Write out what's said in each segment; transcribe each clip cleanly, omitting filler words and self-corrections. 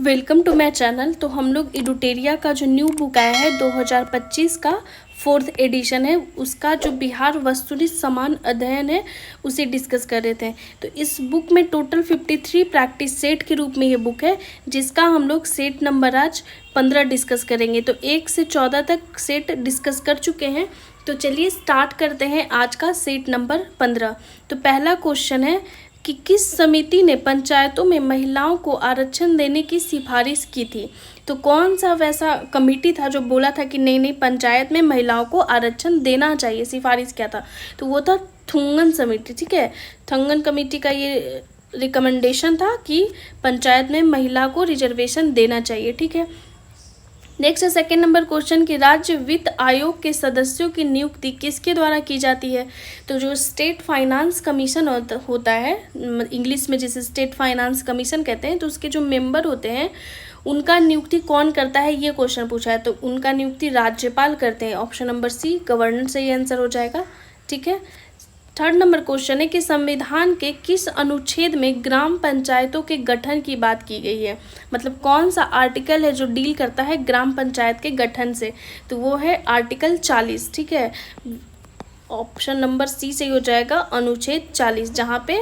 Welcome to my channel. तो हम लोग एडुटेरिया का जो न्यू बुक आया है 2025 का 4th एडिशन है, उसका जो बिहार वस्तुनिष्ठ समान अध्ययन है उसे डिस्कस कर रहे थे। तो इस बुक में टोटल 53 प्रैक्टिस सेट के रूप में ये बुक है, जिसका हम लोग सेट नंबर आज 15 डिस्कस करेंगे। तो 1 से 14 तक सेट डिस्कस कर चुके हैं। तो चलिए स्टार्ट करते हैं आज का सेट नंबर 15। तो पहला क्वेश्चन है कि किस समिति ने पंचायतों में महिलाओं को आरक्षण देने की सिफारिश की थी। तो कौन सा वैसा कमेटी था जो बोला था कि नहीं पंचायत में महिलाओं को आरक्षण देना चाहिए, सिफारिश क्या था? तो वो था थुंगन समिति। ठीक है, थंगन कमेटी का ये रिकमेंडेशन था कि पंचायत में महिला को रिजर्वेशन देना चाहिए। ठीक है, नेक्स्ट है सेकेंड नंबर क्वेश्चन कि राज्य वित्त आयोग के सदस्यों की नियुक्ति किसके द्वारा की जाती है। तो जो स्टेट फाइनेंस कमीशन होता है, इंग्लिश में जिसे स्टेट फाइनेंस कमीशन कहते हैं, तो उसके जो मेंबर होते हैं उनका नियुक्ति कौन करता है, ये क्वेश्चन पूछा है। तो उनका नियुक्ति राज्यपाल करते हैं। ऑप्शन नंबर सी गवर्नर से ये आंसर हो जाएगा। ठीक है, थर्ड नंबर क्वेश्चन है कि संविधान के किस अनुच्छेद में ग्राम पंचायतों के गठन की बात की गई है। मतलब कौन सा आर्टिकल है जो डील करता है ग्राम पंचायत के गठन से। तो वो है आर्टिकल 40। ठीक है, ऑप्शन नंबर सी से हो जाएगा अनुच्छेद 40, जहाँ पे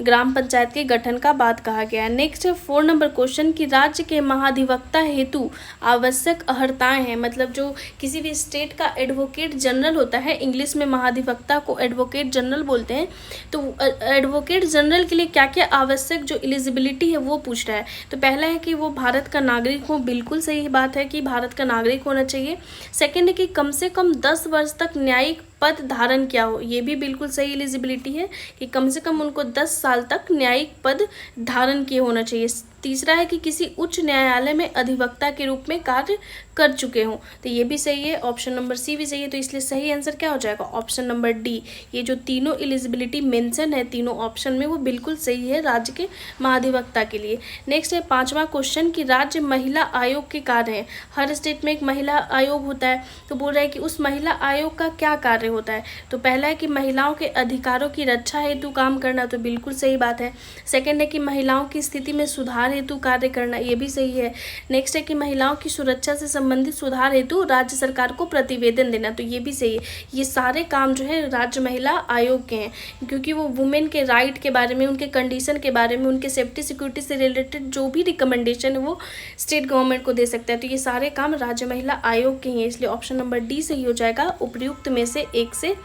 ग्राम पंचायत के गठन का बात कहा गया है। नेक्स्ट है 4 नंबर क्वेश्चन कि राज्य के महाधिवक्ता हेतु आवश्यक अर्हताएं हैं। मतलब जो किसी भी स्टेट का एडवोकेट जनरल होता है, इंग्लिश में महाधिवक्ता को एडवोकेट जनरल बोलते हैं। तो एडवोकेट जनरल के लिए क्या क्या आवश्यक जो एलिजिबिलिटी है वो पूछ रहा है। तो पहला है कि वो भारत का नागरिक हो, बिल्कुल सही बात है कि भारत का नागरिक होना चाहिए। सेकेंड है कि कम से कम 10 वर्ष तक न्यायिक पद धारण किया हो, ये भी बिल्कुल सही एलिजिबिलिटी है कि कम से कम उनको 10 साल तक न्यायिक पद धारण किए होना चाहिए। तीसरा है कि किसी उच्च न्यायालय में अधिवक्ता के रूप में कार्य कर चुके हों, तो ये भी सही है। ऑप्शन नंबर सी भी सही है। तो इसलिए सही आंसर क्या हो जाएगा? Option number D. ये जो तीनों एलिजिबिलिटी मेंशन है तीनों ऑप्शन में, वो बिल्कुल सही है राज्य के महाधिवक्ता के लिए। नेक्स्ट है 5वां क्वेश्चन कि राज्य महिला आयोग के कार्य हैं। हर स्टेट में एक महिला आयोग होता है, तो बोल रहा है कि उस महिला आयोग का क्या कार्य होता है। तो पहला है कि महिलाओं के अधिकारों की रक्षा हेतु काम करना, तो बिल्कुल सही बात है। सेकेंड है कि महिलाओं की स्थिति में सुधार हेतु कार्य करना, ये भी सही है। नेक्स्ट है कि महिलाओं की सुरक्षा से संबंधित सुधार हेतु राज्य सरकार को प्रतिवेदन देना, तो ये भी सही है। ये सारे काम जो है राज्य महिला आयोग के हैं, क्योंकि वो वुमेन के राइट के बारे में, उनके कंडीशन के बारे में, उनके सेफ्टी सिक्योरिटी से रिलेटेड जो भी रिकमेंडेशन है वो स्टेट गवर्नमेंट को दे सकता है। तो ये सारे काम राज्य महिला आयोग के हैं, इसलिए ऑप्शन नंबर डी सही हो जाएगा, उपयुक्त में से एक से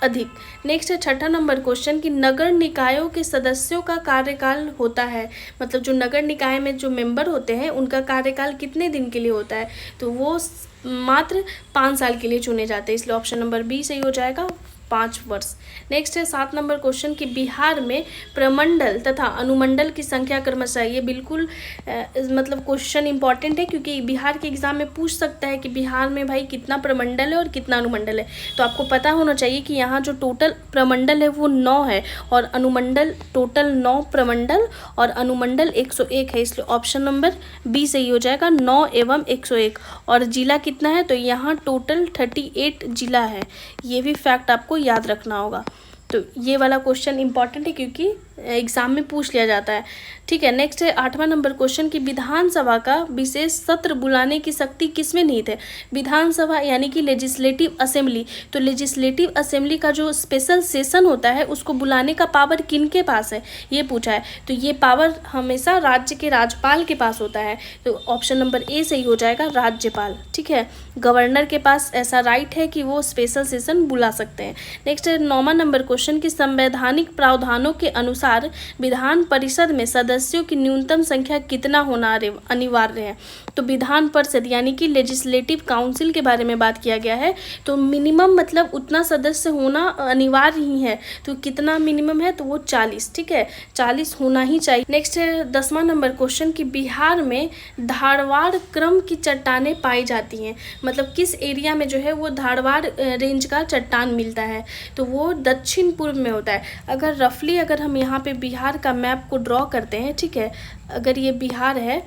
अधिक। नेक्स्ट है 6ठा नंबर क्वेश्चन कि नगर निकायों के सदस्यों का कार्यकाल होता है। मतलब जो नगर निकाय में जो मेंबर होते हैं उनका कार्यकाल कितने दिन के लिए होता है। तो वो मात्र 5 साल के लिए चुने जाते हैं, इसलिए ऑप्शन नंबर बी सही हो जाएगा, 5 वर्ष। नेक्स्ट है 7 नंबर क्वेश्चन कि बिहार में प्रमंडल तथा अनुमंडल की संख्या क्रमशः। ये बिल्कुल मतलब क्वेश्चन इंपॉर्टेंट है, क्योंकि बिहार के एग्जाम में पूछ सकता है कि बिहार में भाई कितना प्रमंडल है और कितना अनुमंडल है। तो आपको पता होना चाहिए कि यहाँ जो टोटल प्रमंडल है वो 9 है और अनुमंडल टोटल 9 प्रमंडल और अनुमंडल 101 है, इसलिए ऑप्शन नंबर बी सही हो जाएगा, 9 एवं 101। और जिला कितना है? तो यहाँ टोटल 38 जिला है। ये भी फैक्ट आपको याद रखना होगा। तो ये वाला क्वेश्चन इंपॉर्टेंट है क्योंकि एग्जाम में पूछ लिया जाता है। ठीक है, नेक्स्ट है 8वां नंबर क्वेश्चन कि विधानसभा का विशेष सत्र बुलाने की शक्ति किसमें निहित है। विधानसभा यानी कि लेजिस्लेटिव असेंबली, तो लेजिस्लेटिव असेंबली का जो स्पेशल सेशन होता है उसको बुलाने का पावर किनके पास है, ये पूछा है। तो ये पावर हमेशा राज्य के राज्यपाल के पास होता है, तो ऑप्शन नंबर ए सही हो जाएगा, राज्यपाल। ठीक है, गवर्नर के पास ऐसा राइट है कि वो स्पेशल सेशन बुला सकते हैं। नेक्स्ट है 9वां नंबर क्वेश्चन कि संवैधानिक प्रावधानों के अनुसार विधान परिषद में सदस्यों की न्यूनतम संख्या कितना होना अनिवार्य है। तो विधान परिषद यानी कि लेजिस्लेटिव काउंसिल के बारे में बात किया गया है। तो मिनिमम मतलब उतना सदस्य होना अनिवार्य ही है। तो कितना मिनिमम है? तो वो 40। ठीक है, 40 होना ही चाहिए। नेक्स्ट है 10वां नंबर क्वेश्चन कि बिहार में धारवाड़ क्रम की चट्टानें पाई जाती हैं। मतलब किस एरिया में जो है वो धारवाड़ रेंज का चट्टान मिलता है। तो वो दक्षिण पूर्व में होता है। अगर रफली अगर हम यहाँ पे बिहार का मैप को ड्रॉ करते हैं, ठीक है, अगर ये बिहार है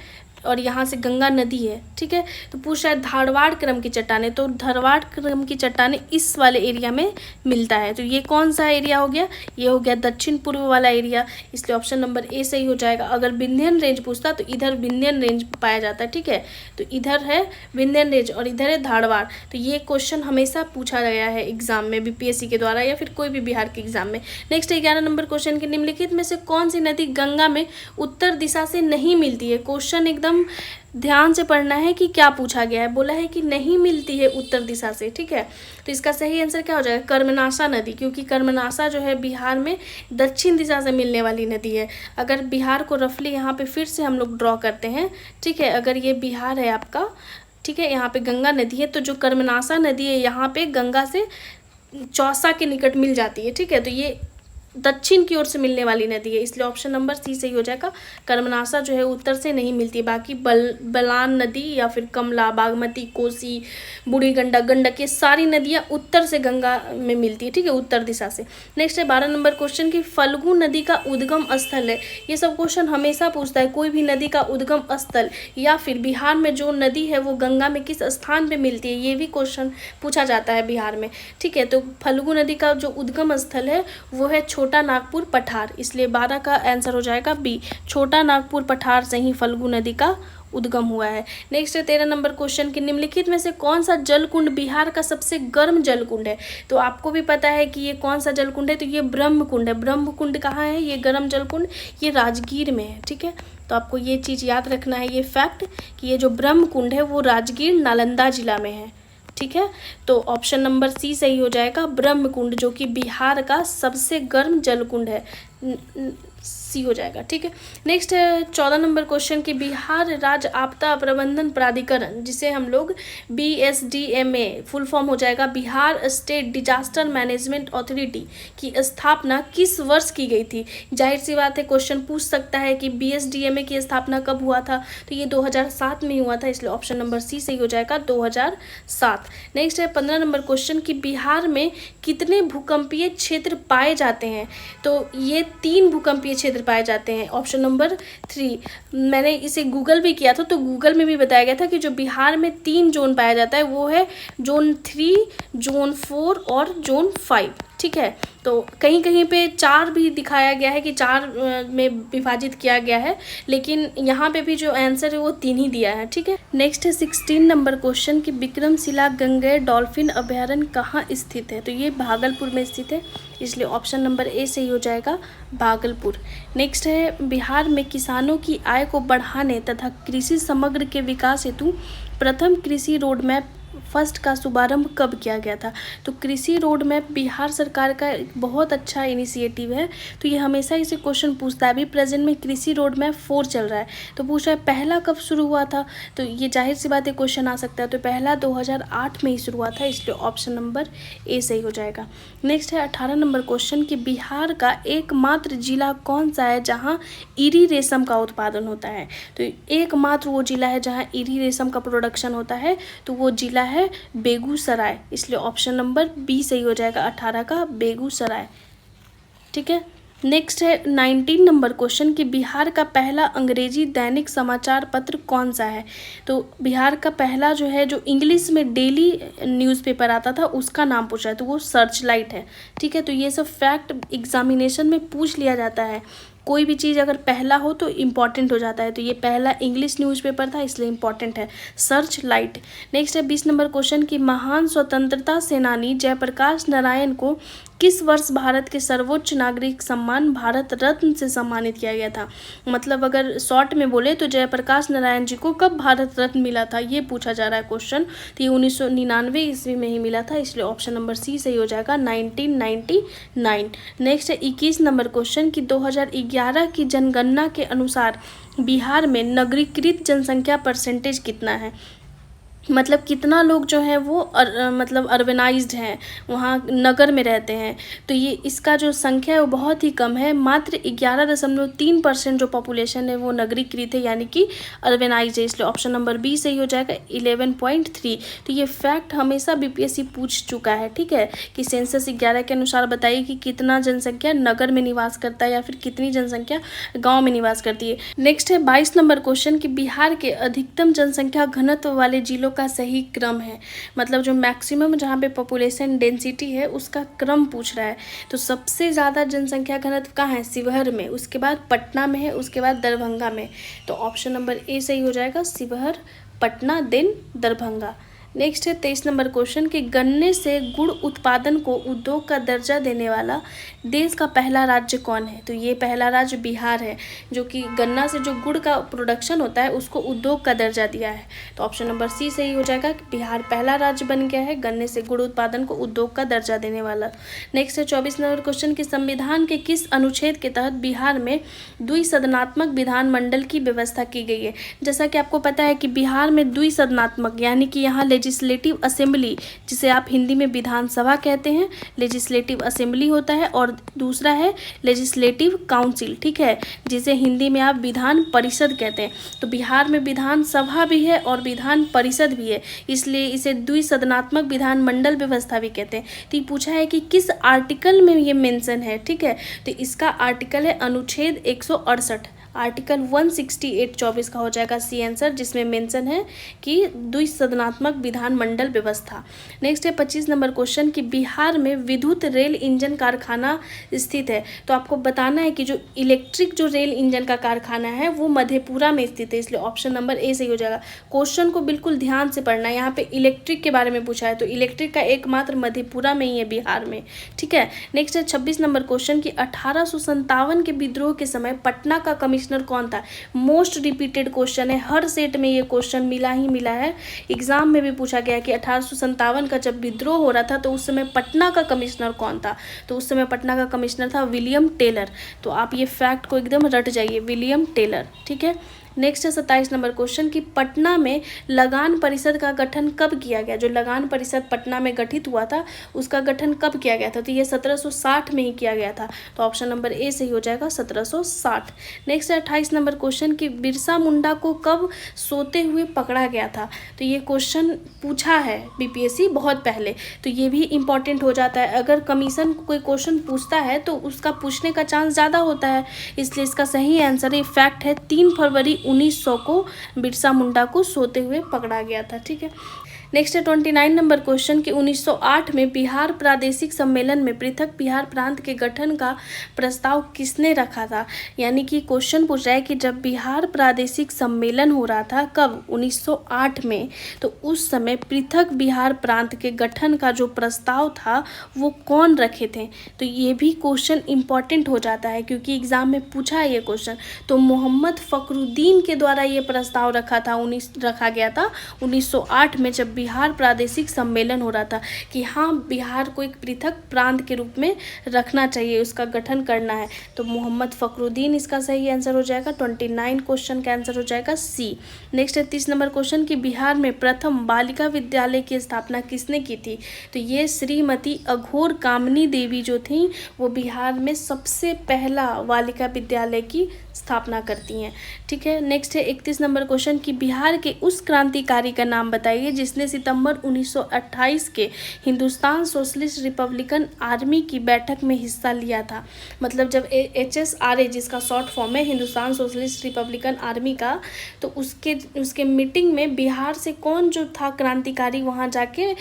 और यहाँ से गंगा नदी है, ठीक है। तो पूछ रहा है धारवाड़ क्रम की चट्टानें, तो धारवाड़ क्रम की चट्टानें इस वाले एरिया में मिलता है। तो ये कौन सा एरिया हो गया, ये हो गया दक्षिण पूर्व वाला एरिया, इसलिए ऑप्शन नंबर ए सही हो जाएगा। अगर विंध्यन रेंज पूछता तो इधर विंध्यन रेंज पाया जाता है, ठीक है। तो इधर है विंध्यन रेंज और इधर है धारवाड़। तो ये क्वेश्चन हमेशा पूछा गया है एग्जाम में, बीपीएससी के द्वारा या फिर कोई भी बिहार के एग्जाम में। नेक्स्ट 11 नंबर क्वेश्चन के निम्नलिखित में से कौन सी नदी गंगा में उत्तर दिशा से नहीं मिलती है। क्वेश्चन एकदम ध्यान से पढ़ना है कि क्या पूछा गया है। बोला है कि नहीं मिलती है उत्तर दिशा से, ठीक है। तो इसका सही आंसर क्या हो जाएगा, कर्मनाशा नदी, क्योंकि कर्मनाशा जो है बिहार में दक्षिण दिशा से मिलने वाली नदी है। अगर बिहार को रफली यहाँ पे फिर से हम लोग ड्रॉ करते हैं, ठीक है। अगर ये बिहार है आपका, ठीक है, यहाँ पे गंगा नदी है, तो जो कर्मनाशा नदी है यहाँ पे गंगा से चौसा के निकट मिल जाती है, ठीक है। तो ये दक्षिण की ओर से मिलने वाली नदी है, इसलिए ऑप्शन नंबर सी सही हो जाएगा। कर्मनाशा जो है उत्तर से नहीं मिलती, बाकी बलान नदी या फिर कमला, बागमती, कोसी, बूढ़ी गंडक, गंडक, ये सारी नदियाँ उत्तर से गंगा में मिलती है, ठीक है, उत्तर दिशा से। नेक्स्ट है 12 नंबर क्वेश्चन की फल्गु नदी का उद्गम स्थल है। ये सब क्वेश्चन हमेशा पूछता है, कोई भी नदी का उद्गम स्थल या फिर बिहार में जो नदी है वो गंगा में किस स्थान पे मिलती है, ये भी क्वेश्चन पूछा जाता है बिहार में, ठीक है। तो फल्गु नदी का जो उद्गम स्थल है वो है छोटा नागपुर पठार, इसलिए 12 का आंसर हो जाएगा बी, छोटा नागपुर पठार से ही फल्गु नदी का उद्गम हुआ है। नेक्स्ट है 13 नंबर क्वेश्चन की निम्नलिखित में से कौन सा जलकुंड बिहार का सबसे गर्म जलकुंड है। तो आपको भी पता है कि ये कौन सा जलकुंड है, तो ये ब्रह्मकुंड है। ब्रह्मकुंड कहाँ है, ये गर्म जलकुंड ये राजगीर में है, ठीक है। तो आपको ये चीज़ याद रखना है, ये फैक्ट कि ये जो ब्रह्मकुंड है वो राजगीर नालंदा जिला में है, ठीक है। तो ऑप्शन नंबर सी सही हो जाएगा, ब्रह्मकुंड, जो कि बिहार का सबसे गर्म जलकुंड है, सी हो जाएगा, ठीक है। नेक्स्ट है 14 नंबर क्वेश्चन की बिहार राज्य आपदा प्रबंधन प्राधिकरण, जिसे हम लोग BSDMA फुल फॉर्म हो जाएगा, Bihar state disaster management authority की स्थापना किस वर्ष की गई थी। जाहिर सी बात है क्वेश्चन पूछ सकता है कि BSDMA की स्थापना कब हुआ था, तो ये 2007 में हुआ था, इसलिए ऑप्शन नंबर सी सही हो जाएगा, 2007। नेक्स्ट है 15 नंबर क्वेश्चन की बिहार में कितने भूकंपीय क्षेत्र पाए जाते हैं। तो ये 3 भूकंपीय क्षेत्र पाए जाते हैं, ऑप्शन नंबर 3। मैंने इसे गूगल भी किया था, तो गूगल में भी बताया गया था कि जो बिहार में 3 जोन पाया जाता है वो है जोन 3, जोन 4 और जोन 5, ठीक है। तो कहीं कहीं पे 4 भी दिखाया गया है कि 4 में विभाजित किया गया है, लेकिन यहाँ पे भी जो आंसर है वो 3 ही दिया है, ठीक है। नेक्स्ट है 16 नंबर क्वेश्चन की विक्रमशिला गंगेय डॉल्फिन अभयारण्य कहाँ स्थित है। तो ये भागलपुर में स्थित है, इसलिए ऑप्शन नंबर ए सही हो जाएगा, भागलपुर। नेक्स्ट है बिहार में किसानों की आय को बढ़ाने तथा कृषि समग्र के विकास हेतु प्रथम कृषि रोड मैप फर्स्ट का शुभारंभ कब किया गया था। तो कृषि रोड मैप बिहार सरकार का एक बहुत अच्छा इनिशिएटिव है, तो ये हमेशा इसे क्वेश्चन पूछता है। अभी प्रेजेंट में कृषि रोड मैप 4 चल रहा है, तो पूछ रहा है पहला कब शुरू हुआ था, तो ये जाहिर सी बात है क्वेश्चन आ सकता है। तो पहला 2008 में ही शुरू हुआ था, इसलिए ऑप्शन नंबर ए सही हो जाएगा। नेक्स्ट है 18 नंबर क्वेश्चन कि बिहार का एकमात्र जिला कौन सा है जहाँ इरी रेशम का उत्पादन होता है। तो एकमात्र वो जिला है जहाँ इरी रेशम का प्रोडक्शन होता है, तो वो जिला है बेगूसराय, इसलिए ऑप्शन नंबर बी सही हो जाएगा, 18 का बेगूसराय, ठीक है। नेक्स्ट है 19 नंबर क्वेश्चन कि बिहार का पहला अंग्रेजी दैनिक समाचार पत्र कौन सा है। तो बिहार का पहला जो है जो इंग्लिश में डेली न्यूज़पेपर आता था उसका नाम पूछा है, तो वो सर्चलाइट है, ठीक है। तो ये सब फैक्ट एग्जामिनेशन में पूछ लिया जाता है, कोई भी चीज़ अगर पहला हो तो इम्पॉर्टेंट हो जाता है, तो ये पहला इंग्लिश न्यूज़पेपर था इसलिए इम्पॉर्टेंट है, सर्च लाइट। नेक्स्ट है 20 नंबर क्वेश्चन कि महान स्वतंत्रता सेनानी जयप्रकाश नारायण को किस वर्ष भारत के सर्वोच्च नागरिक सम्मान भारत रत्न से सम्मानित किया गया था। मतलब अगर शॉर्ट में बोले तो जयप्रकाश नारायण जी को कब भारत रत्न मिला था, ये पूछा जा रहा है क्वेश्चन। तो ये 1999 ईस्वी में ही मिला था, इसलिए ऑप्शन नंबर सी सही हो जाएगा, 1999। नेक्स्ट है 21 नंबर क्वेश्चन कि 2011 की जनगणना के अनुसार बिहार में नगरीकृत जनसंख्या परसेंटेज कितना है। मतलब कितना लोग जो है वो मतलब अर्बनाइज्ड हैं, वहाँ नगर में रहते हैं। तो ये इसका जो संख्या है वो बहुत ही कम है, मात्र 11.3% जो पॉपुलेशन है वो नगरीकृत है, यानी कि अर्बनाइज्ड है। इसलिए ऑप्शन नंबर बी सही हो जाएगा 11.3। तो ये फैक्ट हमेशा बीपीएससी पूछ चुका है, ठीक है, कि सेंसस 11 के अनुसार बताइए कि कितना जनसंख्या नगर में निवास करता है या फिर कितनी जनसंख्या गाँव में निवास करती है। नेक्स्ट है 22 नंबर क्वेश्चन कि बिहार के अधिकतम जनसंख्या घनत्व वाले जिलों का सही क्रम है। मतलब जो मैक्सिमम जहाँ पे पॉपुलेशन डेंसिटी है उसका क्रम पूछ रहा है। तो सबसे ज़्यादा जनसंख्या घनत्व कहाँ है? शिवहर में, उसके बाद पटना में है, उसके बाद दरभंगा में। तो ऑप्शन नंबर ए सही हो जाएगा, शिवहर, पटना, देन दरभंगा। नेक्स्ट है 23 नंबर क्वेश्चन कि गन्ने से गुड़ उत्पादन को उद्योग का दर्जा देने वाला देश का पहला राज्य कौन है? तो ये पहला राज्य बिहार है, जो कि गन्ना से जो गुड़ का प्रोडक्शन होता है उसको उद्योग का दर्जा दिया है। तो ऑप्शन नंबर सी सही हो जाएगा कि बिहार पहला राज्य बन गया है गन्ने से गुड़ उत्पादन को उद्योग का दर्जा देने वाला। नेक्स्ट है 24 नंबर क्वेश्चन कि संविधान के किस अनुच्छेद के तहत बिहार में द्विसदनात्मक विधानमंडल की व्यवस्था की गई है? जैसा कि आपको पता है कि बिहार में द्विसदनात्मक यानी कि यहाँ लेजिस्लेटिव असेंबली, जिसे आप हिंदी में विधानसभा कहते हैं, लेजिस्लेटिव असेंबली होता है, और दूसरा है लेजिस्लेटिव काउंसिल, ठीक है, जिसे हिंदी में आप विधान परिषद कहते हैं। तो बिहार में विधानसभा भी है और विधान परिषद भी है, इसलिए इसे द्विसदनात्मक विधानमंडल व्यवस्था भी कहते हैं। तो ये पूछा है कि किस आर्टिकल में ये मेंशन है, ठीक है, तो इसका आर्टिकल है अनुच्छेद 168, आर्टिकल 168(24) का हो जाएगा सी आंसर, जिसमें मेंशन है कि द्विसदनात्मक विधानमंडल व्यवस्था। नेक्स्ट है 25 नंबर क्वेश्चन कि बिहार में विद्युत रेल इंजन कारखाना स्थित है। तो आपको बताना है कि जो इलेक्ट्रिक जो रेल इंजन का कारखाना है वो मधेपुरा में स्थित है, इसलिए ऑप्शन नंबर ए सही हो जाएगा। क्वेश्चन को बिल्कुल ध्यान से पढ़ना है, यहाँ पे इलेक्ट्रिक के बारे में पूछा है, तो इलेक्ट्रिक का एकमात्र मधेपुरा में ही है बिहार में, ठीक है। नेक्स्ट है 26 नंबर क्वेश्चन कि 1857 के विद्रोह के समय पटना का कमिश्नर कौन था? मोस्ट रिपीटेड क्वेश्चन है, हर सेट में ये क्वेश्चन मिला ही मिला है। एग्जाम में भी पूछा गया कि 1857 का जब विद्रोह हो रहा था तो उस समय पटना का कमिश्नर कौन था? तो उस समय पटना का कमिश्नर था विलियम टेलर। तो आप ये फैक्ट को एकदम रट जाइए, विलियम टेलर, ठीक है। नेक्स्ट है 27 नंबर क्वेश्चन कि पटना में लगान परिषद का गठन कब किया गया? जो लगान परिषद पटना में गठित हुआ था उसका गठन कब किया गया था? तो ये 1760 में ही किया गया था, तो ऑप्शन नंबर ए सही हो जाएगा 1760। नेक्स्ट है 28 नंबर क्वेश्चन कि बिरसा मुंडा को कब सोते हुए पकड़ा गया था? तो ये क्वेश्चन पूछा है बीपीएससी बहुत पहले, तो ये भी इंपॉर्टेंट हो जाता है। अगर कमीशन कोई क्वेश्चन पूछता है तो उसका पूछने का चांस ज़्यादा होता है, इसलिए इसका सही आंसर है, फैक्ट है 3 फरवरी 1900 को बिरसा मुंडा को सोते हुए पकड़ा गया था, ठीक है। नेक्स्ट है 29 नंबर क्वेश्चन कि 1908 में बिहार प्रादेशिक सम्मेलन में पृथक बिहार प्रांत के गठन का प्रस्ताव किसने रखा था? यानी कि क्वेश्चन पूछ रहा है कि जब बिहार प्रादेशिक सम्मेलन हो रहा था, कब? 1908 में, तो उस समय पृथक बिहार प्रांत के गठन का जो प्रस्ताव था वो कौन रखे थे? तो ये भी क्वेश्चन इंपॉर्टेंट हो जाता है क्योंकि एग्जाम में पूछा है ये क्वेश्चन। तो मोहम्मद फखरुद्दीन के द्वारा ये प्रस्ताव रखा गया था 1908 में, जब बिहार प्रादेशिक सम्मेलन हो रहा था कि हाँ बिहार को एक पृथक प्रांत के रूप में रखना चाहिए, उसका गठन करना है। तो मोहम्मद फखरुद्दीन इसका सही आंसर हो जाएगा। 29 क्वेश्चन का आंसर हो जाएगा सी। नेक्स्ट है 30 नंबर क्वेश्चन कि बिहार में प्रथम बालिका विद्यालय की स्थापना किसने की थी? तो ये श्रीमती अघोर कामनी देवी जो थी वो बिहार में सबसे पहला बालिका विद्यालय की स्थापना करती हैं, ठीक है। नेक्स्ट है 31 नंबर क्वेश्चन कि बिहार के उस क्रांतिकारी का नाम बताइए जिसने सितंबर 1928 के हिंदुस्तान सोशलिस्ट रिपब्लिकन आर्मी की बैठक में हिस्सा लिया था। मतलब जब HSRA, जिसका शॉर्ट फॉर्म है हिंदुस्तान सोशलिस्ट रिपब्लिकन आर्मी का, तो उसके मीटिंग में बिहार से कौन जो था क्रांतिकारी वहाँ जाके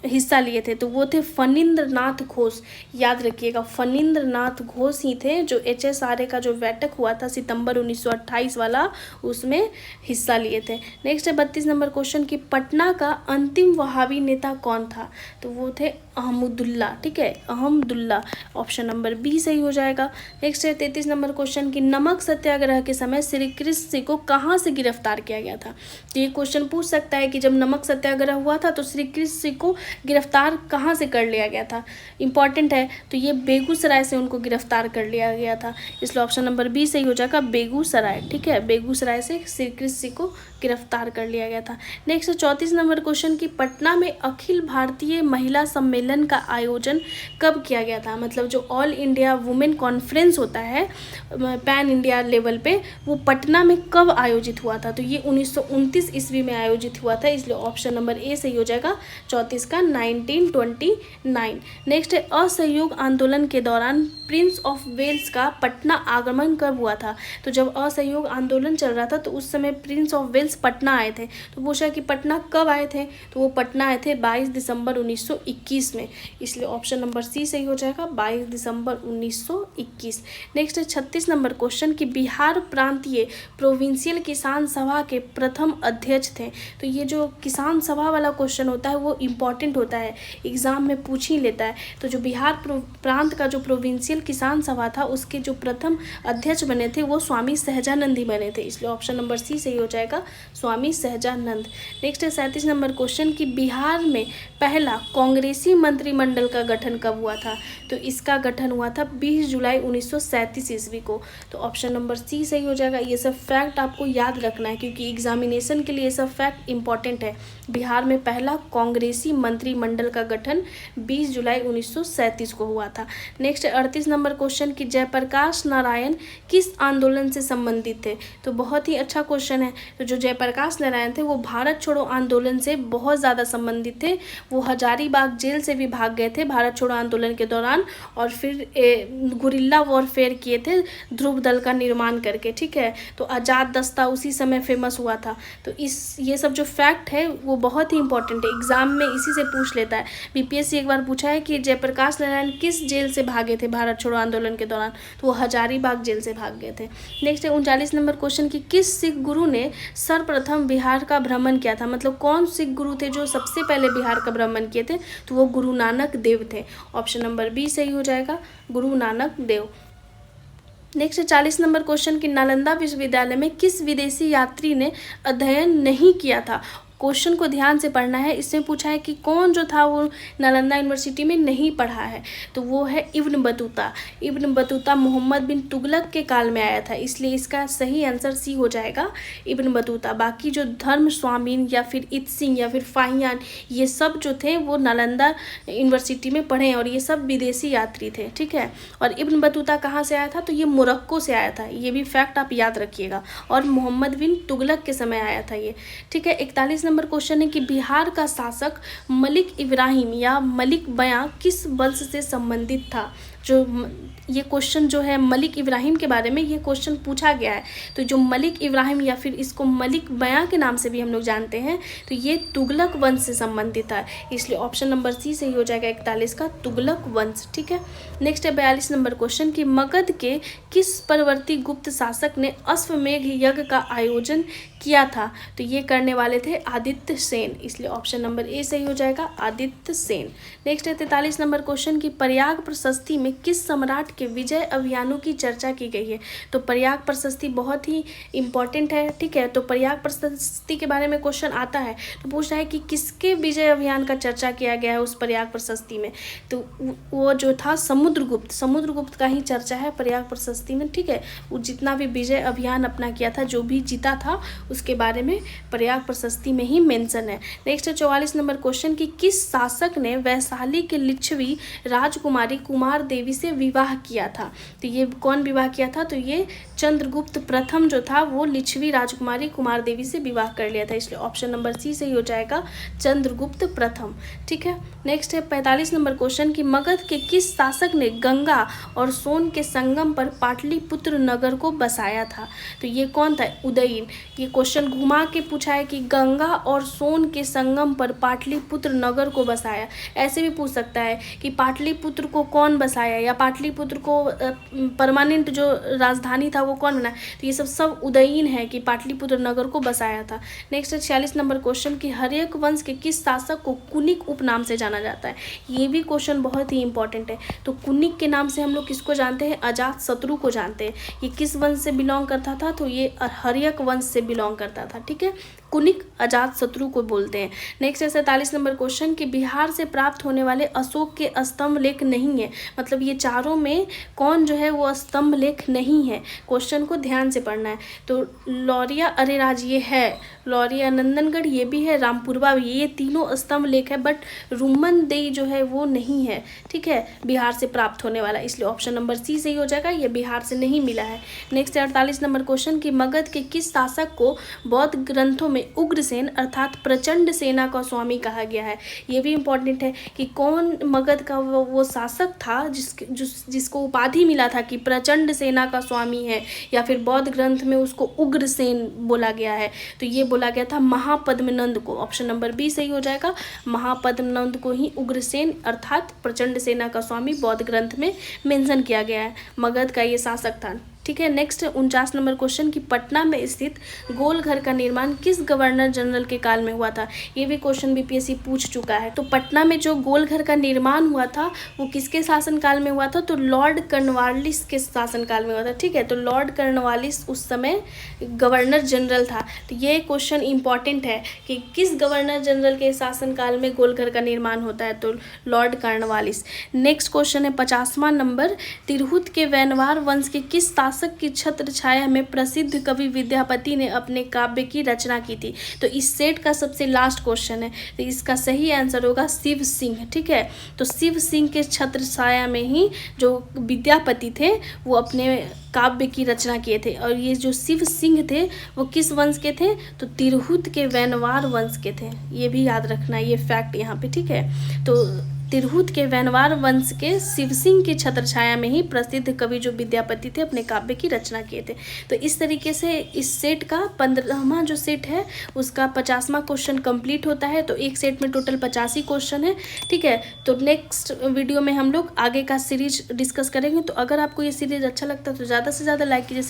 हिस्सा लिए थे? तो वो थे फणींद्र नाथ घोष। याद रखिएगा, फणींद्र नाथ घोष ही थे जो HSRA का जो बैठक हुआ था सितंबर 1928 वाला, उसमें हिस्सा लिए थे। नेक्स्ट है 32 नंबर क्वेश्चन कि पटना का अंतिम वहाबी नेता कौन था? तो वो थे अहमदुल्ला, ठीक है, अहमदुल्ला, ऑप्शन नंबर बी सही हो जाएगा। नेक्स्ट है 33 नंबर क्वेश्चन कि नमक सत्याग्रह के समय श्री कृष्ण को कहाँ से गिरफ्तार किया गया था? तो ये क्वेश्चन पूछ सकता है कि जब नमक सत्याग्रह हुआ था तो श्री कृष्ण को गिरफ्तार कहाँ से कर लिया गया था? इंपॉर्टेंट है, तो ये बेगूसराय से उनको गिरफ्तार कर लिया गया था, इसलिए ऑप्शन नंबर बी सही हो हो जाएगा बेगूसराय। ठीक है, बेगूसराय से श्री कृष्ण सिंह को गिरफ्तार कर लिया गया था। नेक्स्ट 34 नंबर क्वेश्चन की पटना में अखिल भारतीय महिला सम्मेलन का आयोजन कब किया गया था? मतलब जो ऑल इंडिया वुमेन कॉन्फ्रेंस होता है पैन इंडिया लेवल पे, वो पटना में कब आयोजित हुआ था? तो ये 1929 ईस्वी में आयोजित हुआ था, इसलिए ऑप्शन नंबर ए सही हो जाएगा 34 का 1929। नेक्स्ट है असहयोग आंदोलन के दौरान प्रिंस ऑफ वेल्स का पटना आगमन कब हुआ था? तो जब असहयोग आंदोलन चल रहा था तो उस समय प्रिंस ऑफ वेल्स पटना आए थे। तो पूछा कि पटना कब आए थे? तो वो पटना आए थे 22 दिसंबर 1921 में, इसलिए ऑप्शन नंबर सी सही हो जाएगा 22 दिसंबर 1921। नेक्स्ट है 36 नंबर क्वेश्चन कि बिहार प्रांतीय प्रोविंशियल किसान सभा के प्रथम अध्यक्ष थे। तो ये जो किसान सभा वाला क्वेश्चन होता है वो इम्पॉर्टेंट होता है, एग्जाम में पूछ ही लेता है। तो जो बिहार प्रांत का जो प्रोविंशियल किसान सभा था उसके जो प्रथम अध्यक्ष बने थे वो स्वामी सहजानंद ही बने थे, इसलिए ऑप्शन नंबर सी सही हो जाएगा स्वामी सहजानंद। नेक्स्ट है 37 नंबर क्वेश्चन कि बिहार में पहला कांग्रेसी मंत्रिमंडल का गठन कब हुआ था? तो इसका गठन हुआ था 20 जुलाई 1937 ईस्वी को, तो ऑप्शन नंबर सी सही हो जाएगा। ये सब फैक्ट आपको याद रखना है क्योंकि एग्जामिनेशन के लिए ये सब फैक्ट इंपॉर्टेंट है। बिहार में पहला कांग्रेसी मंत्रिमंडल का गठन 20 जुलाई 1937 को हुआ था। नेक्स्ट 38 नंबर क्वेश्चन कि जयप्रकाश नारायण किस आंदोलन से संबंधित थे? तो बहुत ही अच्छा क्वेश्चन है। तो जो जयप्रकाश नारायण थे वो भारत छोड़ो आंदोलन से बहुत ज़्यादा संबंधित थे। वो हजारीबाग जेल से भी भाग गए थे भारत छोड़ो आंदोलन के दौरान, और फिर गुरिल्ला वॉरफेयर किए थे ध्रुव दल का निर्माण करके। ठीक है, तो आज़ाद दस्ता उसी समय फेमस हुआ था। तो ये सब जो फैक्ट है वो बहुत ही इंपॉर्टेंट है, एग्जाम में इसी से पूछ लेता है। बीपीएससी एक बार पूछा है कि जयप्रकाश नारायण किस जेल से भागे थे भारत छोड़ो आंदोलन के दौरान? तो वो हजारीबाग जेल से भाग गए थे। नेक्स्ट है 39 नंबर क्वेश्चन कि किस सिख गुरु ने सर्वप्रथम बिहार का भ्रमण किया था? मतलब कौन सिख गुरु थे जो सबसे पहले बिहार का भ्रमण किए थे? तो वो गुरु नानक देव थे, ऑप्शन नंबर बी सही हो जाएगा Guru Nanak Dev. Next 40 number question कि नालंदा विश्वविद्यालय में किस विदेशी यात्री ने अध्ययन नहीं किया था? क्वेश्चन को ध्यान से पढ़ना है। इसमें पूछा है कि कौन जो था वो नालंदा यूनिवर्सिटी में नहीं पढ़ा है, तो वो है Ibn Battuta. Ibn Battuta Muhammad bin Tughlaq के काल में आया था, इसलिए इसका सही आंसर सी हो जाएगा इब्न बतूता। बाकी जो धर्म स्वामीन या फिर इत्सिंग या फिर फाहियान, ये सब जो थे वो नालंदा यूनिवर्सिटी में पढ़े हैं और ये सब विदेशी यात्री थे। ठीक है, और इब्न बतूता कहाँ से आया था? तो ये मोरक्को से आया था, ये भी फैक्ट आप याद रखिएगा, और मोहम्मद बिन तुगलक के समय आया था ये। ठीक है, 41 नंबर क्वेश्चन है कि बिहार का शासक मलिक इब्राहिम या मलिक बयां किस वंश से संबंधित था? जो ये क्वेश्चन जो है मलिक इब्राहिम के बारे में ये क्वेश्चन पूछा गया है। तो जो मलिक इब्राहिम या फिर इसको मलिक बयां के नाम से भी हम लोग जानते हैं, तो ये तुगलक वंश से संबंधित है, इसलिए ऑप्शन नंबर सी सही हो जाएगा 41 का तुगलक वंश। ठीक है, नेक्स्ट है 42 नंबर क्वेश्चन कि मगध के किस परवर्ती गुप्त शासक ने अश्वमेध यज्ञ का आयोजन किया था? तो ये करने वाले थे आदित्य सेन, इसलिए ऑप्शन नंबर ए सही हो जाएगा आदित्य सेन। नेक्स्ट है 43 नंबर क्वेश्चन कि प्रयाग प्रशस्ति में किस सम्राट के विजय अभियानों की चर्चा की गई है? तो प्रयाग प्रशस्ति बहुत ही इंपॉर्टेंट है। ठीक है, तो प्रयाग प्रशस्ति के बारे में क्वेश्चन आता है तो पूछ रहा है कि किसके विजय अभियान का चर्चा किया गया है उस प्रयाग प्रशस्ति में? तो वो जो था समुद्रगुप्त का ही चर्चा है प्रयाग प्रशस्ति में। ठीक है, वो जितना भी विजय अभियान अपना किया था, जो भी जीता था, उसके बारे में प्रयाग प्रशस्ति में ही मेंशन है। नेक्स्ट है 44 नंबर क्वेश्चन कि किस शासक ने वैशाली के लिच्छवी राजकुमारी कुमार देवी से विवाह किया था? तो ये कौन विवाह किया था? तो ये चंद्रगुप्त प्रथम जो था वो लिच्छवी राजकुमारी कुमार देवी से विवाह कर लिया था, इसलिए ऑप्शन नंबर सी सही हो जाएगा चंद्रगुप्त प्रथम। ठीक है, नेक्स्ट है 45 नंबर क्वेश्चन कि मगध के किस शासक ने गंगा और सोन के संगम पर पाटलिपुत्र नगर को बसाया था? तो ये कौन था? उदयन। ये क्वेश्चन घुमा के पूछा है कि गंगा और सोन के संगम पर पाटलिपुत्र नगर को बसाया। ऐसे भी पूछ सकता है कि पाटलिपुत्र को कौन बसाया, या पाटलिपुत्र को परमानेंट जो राजधानी था वो कौन बनाया? तो ये सब उदयन है कि पाटलिपुत्र नगर को बसाया था। नेक्स्ट 46 नंबर क्वेश्चन कि हर्यक वंश के किस शासक को कुनिक उपनाम से जाना जाता है? ये भी क्वेश्चन बहुत ही इंपॉर्टेंट है। तो कुनिक के नाम से हम लोग किसको जानते हैं? अजात शत्रु को जानते हैं। ये किस वंश से बिलोंग करता था? तो ये हर्यक वंश से बिलोंग करता था। ठीक है, कुनिक अजात शत्रु को बोलते हैं। नेक्स्ट है 47 नंबर क्वेश्चन कि बिहार से प्राप्त होने वाले अशोक के स्तंभ लेख नहीं है, मतलब ये चारों में कौन जो है वो स्तंभ लेख नहीं है। क्वेश्चन को ध्यान से पढ़ना है। तो लौरिया अरेराज ये है, लौरिया नंदनगढ़ ये भी है, रामपुरवा भी, ये तीनों स्तंभ लेख है, बट रुमन देई जो है वो नहीं है, ठीक है, बिहार से प्राप्त होने वाला, इसलिए ऑप्शन नंबर सी सही हो जाएगा, ये बिहार से नहीं मिला है। नेक्स्ट 48 नंबर क्वेश्चन कि मगध के किस शासक को बौद्ध ग्रंथों में उग्रसेन अर्थात प्रचंड सेना का स्वामी कहा गया है। ये भी इंपॉर्टेंट है कि कौन मगध का वो शासक था जिसको उपाधि मिला था कि प्रचंड सेना का स्वामी है, या फिर बौद्ध ग्रंथ में उसको उग्रसेन बोला गया है। तो ये बोला गया था महापद्मनंद को, ऑप्शन नंबर बी सही हो जाएगा, महापद्मनंद को ही उग्रसेन अर्थात प्रचंड सेना का स्वामी बौद्ध ग्रंथ में मेंशन किया गया है। मगध का ये शासक था, ठीक है। नेक्स्ट 49 नंबर क्वेश्चन कि पटना में स्थित गोलघर का निर्माण किस गवर्नर जनरल के काल में हुआ था। ये भी क्वेश्चन बीपीएससी पूछ चुका है। तो पटना में जो गोलघर का निर्माण हुआ था वो किसके शासनकाल में हुआ था, तो लॉर्ड कर्नवालिस के शासनकाल में हुआ था, ठीक है। तो लॉर्ड कर्नवालिस उस समय गवर्नर जनरल था। तो ये क्वेश्चन इंपॉर्टेंट है कि किस गवर्नर जनरल के शासनकाल में गोलघर का निर्माण होता है, तो लॉर्ड कर्नवालिस। नेक्स्ट क्वेश्चन है 50वां नंबर, तिरहुत के वैनवार वंश के किस शासक की छत्र छाया में प्रसिद्ध कवि विद्यापति ने अपने काव्य की रचना की थी। तो इस सेट का सबसे लास्ट क्वेश्चन है, तो इसका सही आंसर होगा शिव सिंह, ठीक है। तो शिव सिंह के छत्र छाया में ही जो विद्यापति थे वो अपने काव्य की रचना किए थे। और ये जो शिव सिंह थे वो किस वंश के थे, तो तिरहुत के वैनवार वंश के थे। ये भी याद रखना, ये फैक्ट यहाँ पे, ठीक है। तो तिरहुत के वैनवार वंश के शिव सिंह की छत्रछाया में ही प्रसिद्ध कवि जो विद्यापति थे अपने काव्य की रचना किए थे। तो इस तरीके से इस सेट का 15वां जो सेट है उसका 50वां क्वेश्चन कंप्लीट होता है। तो एक सेट में टोटल 85 क्वेश्चन है, ठीक है। तो नेक्स्ट वीडियो में हम लोग आगे का सीरीज डिस्कस करेंगे। तो अगर आपको ये सीरीज अच्छा लगता है तो ज़्यादा से ज़्यादा लाइक कीजिए।